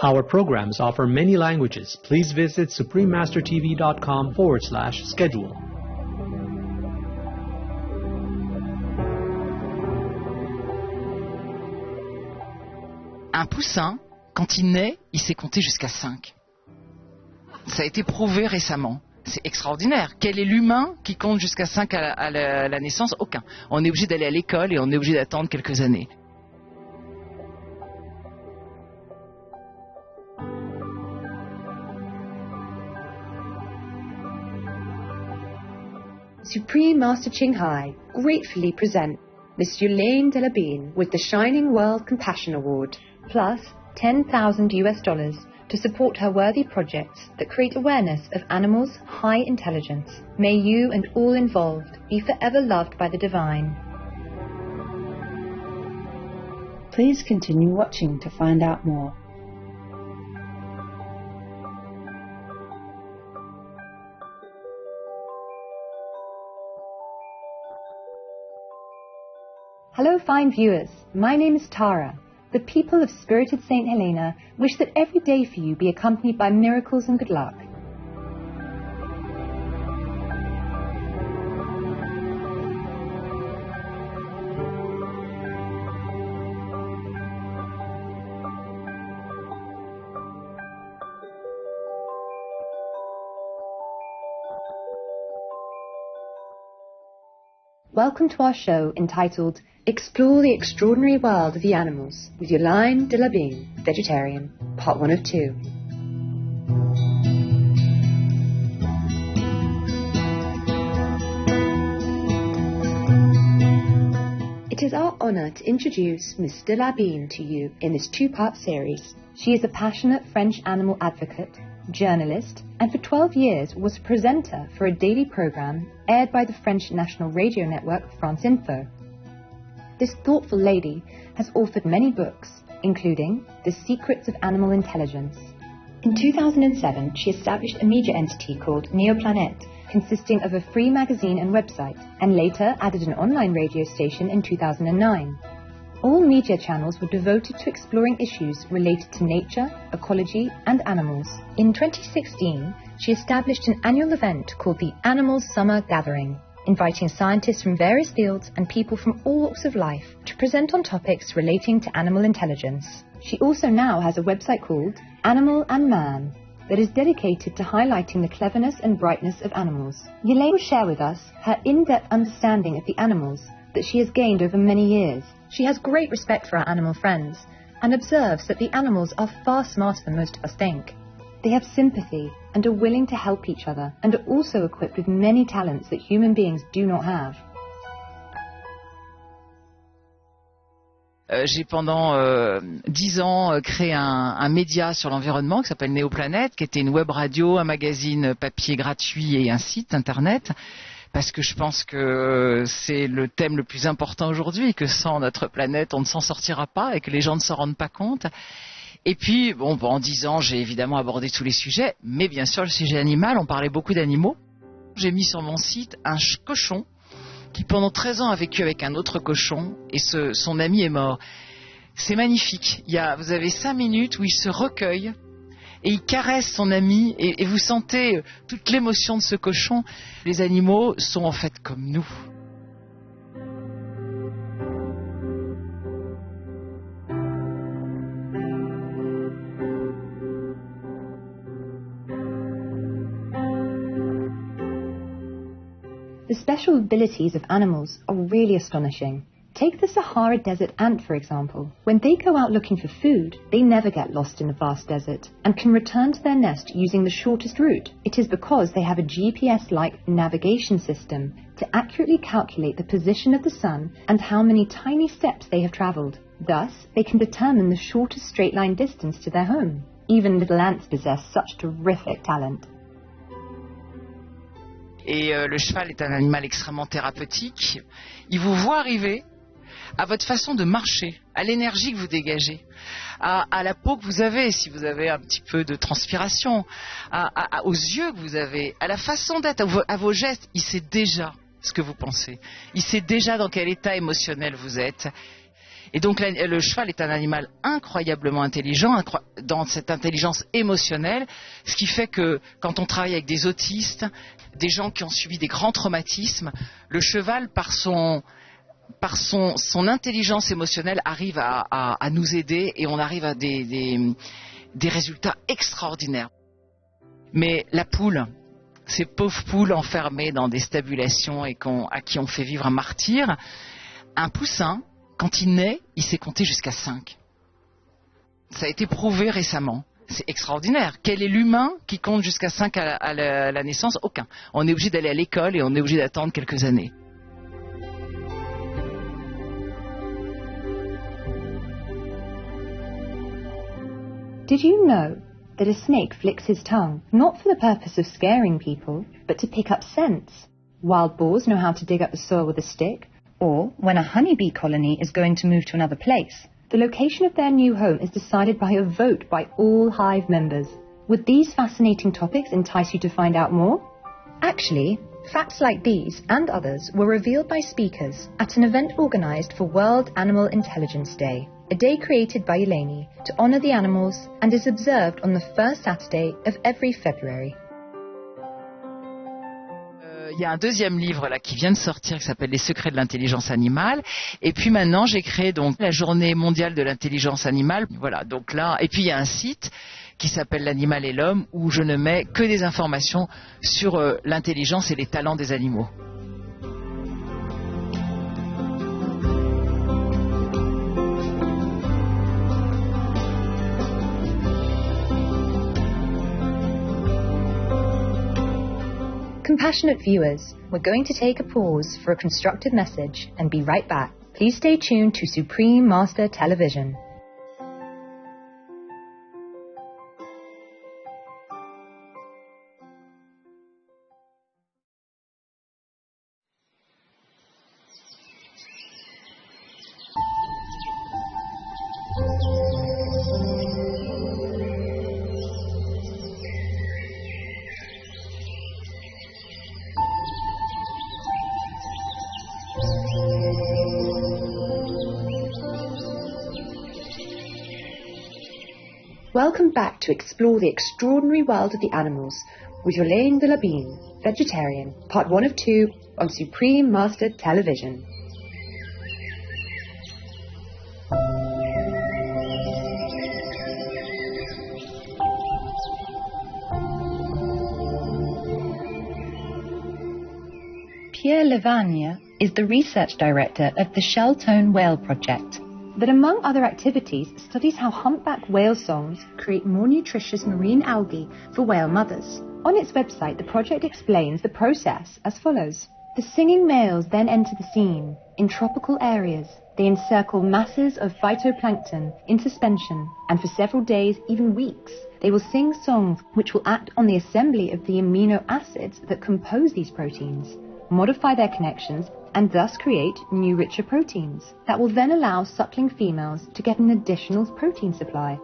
Our programs offer many languages. Please visit suprememastertv.com/schedule. Un poussin, quand il naît, il sait compter jusqu'à 5. Ça a été prouvé récemment. C'est extraordinaire. Quel est l'humain qui compte jusqu'à 5 à la naissance? Aucun. On est obligé d'aller à l'école et on est obligé d'attendre quelques années. Supreme Master Ching Hai gratefully present Miss Yulaine Delabine with the Shining World Compassion Award, plus $10,000 to support her worthy projects that create awareness of animals' high intelligence. May you and all involved be forever loved by the divine. Please continue watching to find out more. Hello, fine viewers. My name is Tara. The people of Spirited St. Helena wish that every day for you be accompanied by miracles and good luck. Welcome to our show entitled Explore the Extraordinary World of the Animals with Yulaine Delabine, Vegetarian, Part 1 of 2. It is our honour to introduce Miss Delabine to you in this two-part series. She is a passionate French animal advocate, journalist, and for 12 years was a presenter for a daily programme aired by the French national radio network France Info. This thoughtful lady has authored many books, including The Secrets of Animal Intelligence. In 2007, she established a media entity called Neoplanet, consisting of a free magazine and website, and later added an online radio station in 2009. All media channels were devoted to exploring issues related to nature, ecology, and animals. In 2016, she established an annual event called the Animal Summer Gathering, inviting scientists from various fields and people from all walks of life to present on topics relating to animal intelligence. She also now has a website called Animal and Man that is dedicated to highlighting the cleverness and brightness of animals. Yulaine will share with us her in-depth understanding of the animals that she has gained over many years. She has great respect for our animal friends and observes that the animals are far smarter than most of us think. They have sympathy and are willing to help each other and are also equipped with many talents that human beings do not have. J'ai pendant 10 ans créé un média sur l'environnement qui s'appelle Neoplanet, qui était une web radio, un magazine papier gratuit et un site internet. Parce que je pense que c'est le thème le plus important aujourd'hui, que sans notre planète, on ne s'en sortira pas et que les gens ne s'en rendent pas compte. Et puis, en 10 ans, j'ai évidemment abordé tous les sujets, mais bien sûr, le sujet animal, on parlait beaucoup d'animaux. J'ai mis sur mon site un cochon qui, pendant 13 ans, a vécu avec un autre cochon et son ami est mort. C'est magnifique. Vous avez 5 minutes où il se recueille et il caresse son ami et vous sentez toute l'émotion de ce cochon. Les animaux sont en fait comme nous. The special abilities of animals are really astonishing. Take the Sahara Desert ant, for example. When they go out looking for food, they never get lost in the vast desert and can return to their nest using the shortest route. It is because they have a GPS-like navigation system to accurately calculate the position of the sun and how many tiny steps they have travelled. Thus, they can determine the shortest straight-line distance to their home. Even little ants possess such terrific talent. Et le cheval est un animal extrêmement thérapeutique. Il vous voit arriver à votre façon de marcher, à l'énergie que vous dégagez, à la peau que vous avez, si vous avez un petit peu de transpiration, aux yeux que vous avez, à la façon d'être, à vos gestes. Il sait déjà ce que vous pensez. Il sait déjà dans quel état émotionnel vous êtes. Et donc le cheval est un animal incroyablement intelligent, dans cette intelligence émotionnelle, ce qui fait que quand on travaille avec des autistes, des gens qui ont subi des grands traumatismes, le cheval, par son intelligence émotionnelle, arrive à nous aider et on arrive à des résultats extraordinaires. Mais la poule, ces pauvres poules enfermées dans des stabulations et à qui on fait vivre un martyre, un poussin, quand il naît, il sait compter jusqu'à 5. Ça a été prouvé récemment. C'est extraordinaire. Quel est l'humain qui compte jusqu'à 5 à la naissance? Aucun. On est obligé d'aller à l'école et on est obligé d'attendre quelques années. Did you know that a snake flicks his tongue not for the purpose of scaring people, but to pick up scents? Wild boars know how to dig up the soil with a stick. Or when a honeybee colony is going to move to another place. The location of their new home is decided by a vote by all hive members. Would these fascinating topics entice you to find out more? Actually, facts like these and others were revealed by speakers at an event organised for World Animal Intelligence Day, a day created by Eleni to honour the animals and is observed on the first Saturday of every February. Il y a un deuxième livre là qui vient de sortir qui s'appelle Les secrets de l'intelligence animale. Et puis maintenant j'ai créé donc la journée mondiale de l'intelligence animale. Voilà, donc là, et puis il y a un site qui s'appelle L'animal et l'homme où je ne mets que des informations sur l'intelligence et les talents des animaux. Compassionate viewers, we're going to take a pause for a constructive message and be right back. Please stay tuned to Supreme Master Television. Welcome back to explore the extraordinary world of the animals with Yolaine de Labine, vegetarian, part 1 of 2 on Supreme Master Television. Pierre Levagne is the research director of the Shell-Tone Whale Project. That among other activities studies how humpback whale songs create more nutritious marine algae for whale mothers. On its website, the project explains the process as follows. The singing males then enter the scene. In tropical areas, they encircle masses of phytoplankton in suspension, and for several days, even weeks, they will sing songs which will act on the assembly of the amino acids that compose these proteins, modify their connections, and thus create new richer proteins that will then allow suckling females to get an additional protein supply.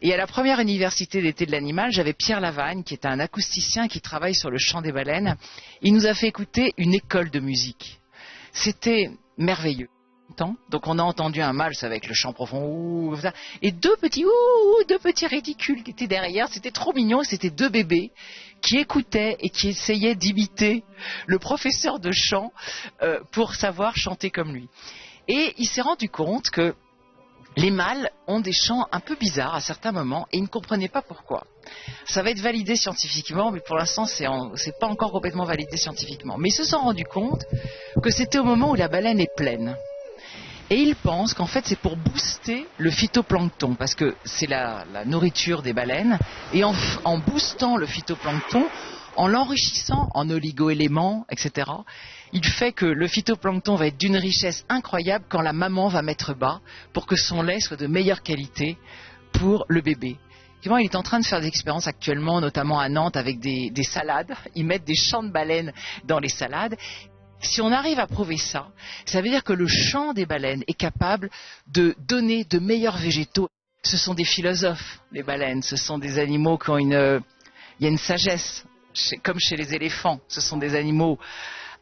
Et à la première université d'été de l'animal, j'avais Pierre Lavagne, qui est un acousticien qui travaille sur le chant des baleines. Il nous a fait écouter une école de musique. C'était merveilleux. Donc on a entendu un mâle avec le chant profond, ouh, et deux petits ridicules qui étaient derrière. C'était trop mignon. C'était deux bébés qui écoutaient et qui essayaient d'imiter le professeur de chant pour savoir chanter comme lui. Et il s'est rendu compte que les mâles ont des chants un peu bizarres à certains moments et ils ne comprenaient pas pourquoi. Ça va être validé scientifiquement, mais pour l'instant, c'est pas encore complètement validé scientifiquement. Mais ils se sont rendus compte que c'était au moment où la baleine est pleine. Et ils pensent qu'en fait, c'est pour booster le phytoplancton, parce que c'est la nourriture des baleines. Et en boostant le phytoplancton, en l'enrichissant en oligo-éléments, etc., il fait que le phytoplancton va être d'une richesse incroyable quand la maman va mettre bas pour que son lait soit de meilleure qualité pour le bébé. Il est en train de faire des expériences actuellement, notamment à Nantes, avec des salades. Ils mettent des champs de baleines dans les salades. Si on arrive à prouver ça, ça veut dire que le champ des baleines est capable de donner de meilleurs végétaux. Ce sont des philosophes, les baleines. Ce sont des animaux qui ont il y a une sagesse, comme chez les éléphants. Ce sont des animaux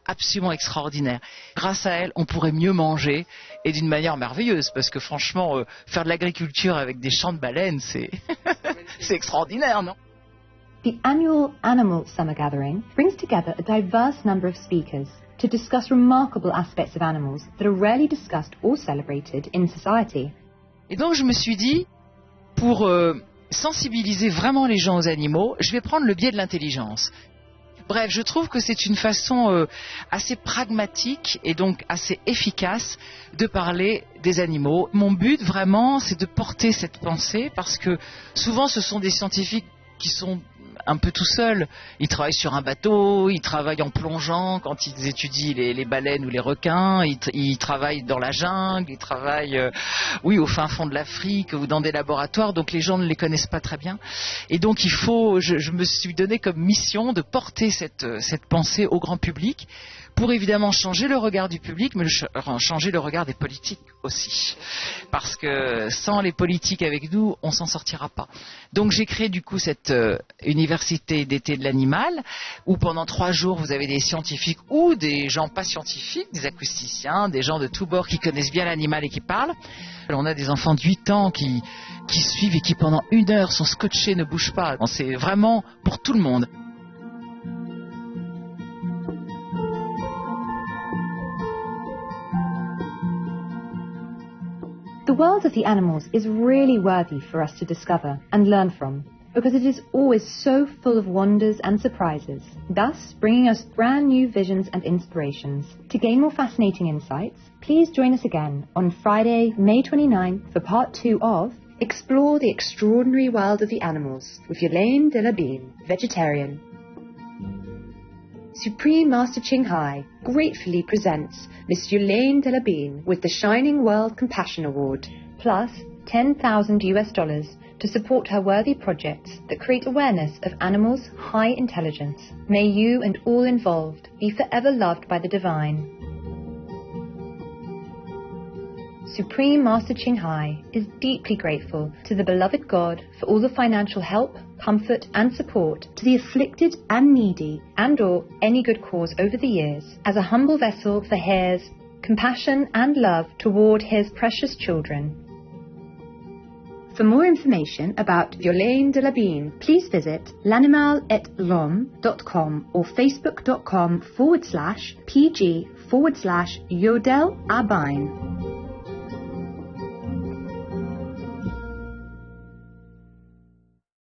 absolument extraordinaires. Grâce à elles, on pourrait mieux manger et d'une manière merveilleuse. Parce que franchement, faire de l'agriculture avec des champs de baleines, c'est c'est extraordinaire, non? The annual Animal Summer Gathering brings together a diverse number of speakers to discuss remarkable aspects of animals that are rarely discussed or celebrated in society. Et donc je me suis dit, pour sensibiliser vraiment les gens aux animaux, je vais prendre le biais de l'intelligence. Bref, je trouve que c'est une façon assez pragmatique et donc assez efficace de parler des animaux. Mon but vraiment, c'est de porter cette pensée parce que souvent ce sont des scientifiques qui sont un peu tout seuls. Ils travaillent sur un bateau, ils travaillent en plongeant quand ils étudient les baleines ou les requins, ils travaillent dans la jungle, ils travaillent au fin fond de l'Afrique ou dans des laboratoires, donc les gens ne les connaissent pas très bien. Et donc je me suis donné comme mission de porter cette pensée au grand public pour évidemment changer le regard du public, mais changer le regard des politiques aussi. Parce que sans les politiques avec nous, on s'en sortira pas. Donc j'ai créé du coup cette université d'été de l'animal, où pendant 3 jours, vous avez des scientifiques ou des gens pas scientifiques, des acousticiens, des gens de tous bords qui connaissent bien l'animal et qui parlent. Alors, on a des enfants de 8 ans qui suivent et qui pendant 1 heure sont scotchés, ne bougent pas. Bon, c'est vraiment pour tout le monde. The world of the animals is really worthy for us to discover and learn from, because it is always so full of wonders and surprises, thus bringing us brand new visions and inspirations. To gain more fascinating insights, please join us again on Friday, May 29 for part 2 of Explore the Extraordinary World of the Animals with Yolaine Delabine, vegetarian. Supreme Master Ching Hai gratefully presents Miss Yolaine Delabine with the Shining World Compassion Award, plus $10,000 to support her worthy projects that create awareness of animals' high intelligence. May you and all involved be forever loved by the divine. Supreme Master Ching Hai is deeply grateful to the beloved God for all the financial help, comfort and support to the afflicted and needy and/or any good cause over the years as a humble vessel for his compassion and love toward his precious children. For more information about Yolaine Delabine, please visit l'animal-et-l'homme.com or facebook.com/pg/Yodel-Abine.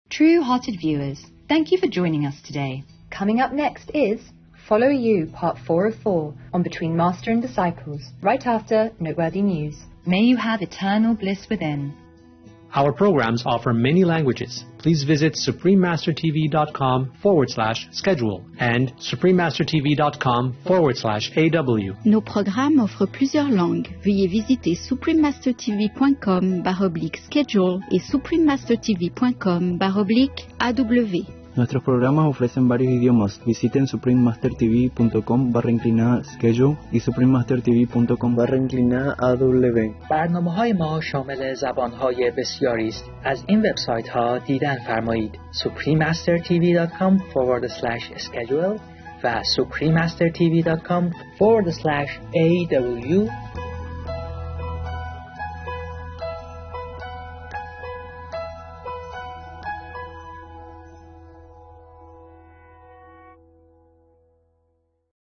True-hearted viewers, thank you for joining us today. Coming up next is Follow You, Part 404, on Between Master and Disciples, right after Noteworthy News. May you have eternal bliss within. Our programs offer many languages. Please visit suprememastertv.com/schedule and suprememastertv.com/AW. Nos programmes offrent plusieurs langues. Veuillez visiter suprememastertv.com/schedule et suprememastertv.com/AW. Nuestros programas ofrecen varios idiomas. Visiten suprememastertv.com/schedule y suprememastertv.com/AW. برنامه‌های ما شامل زبان‌های بسیاری است. از این وبسایت‌ها دیدن فرمایید: suprememastertv.com/schedule و suprememastertv.com/AW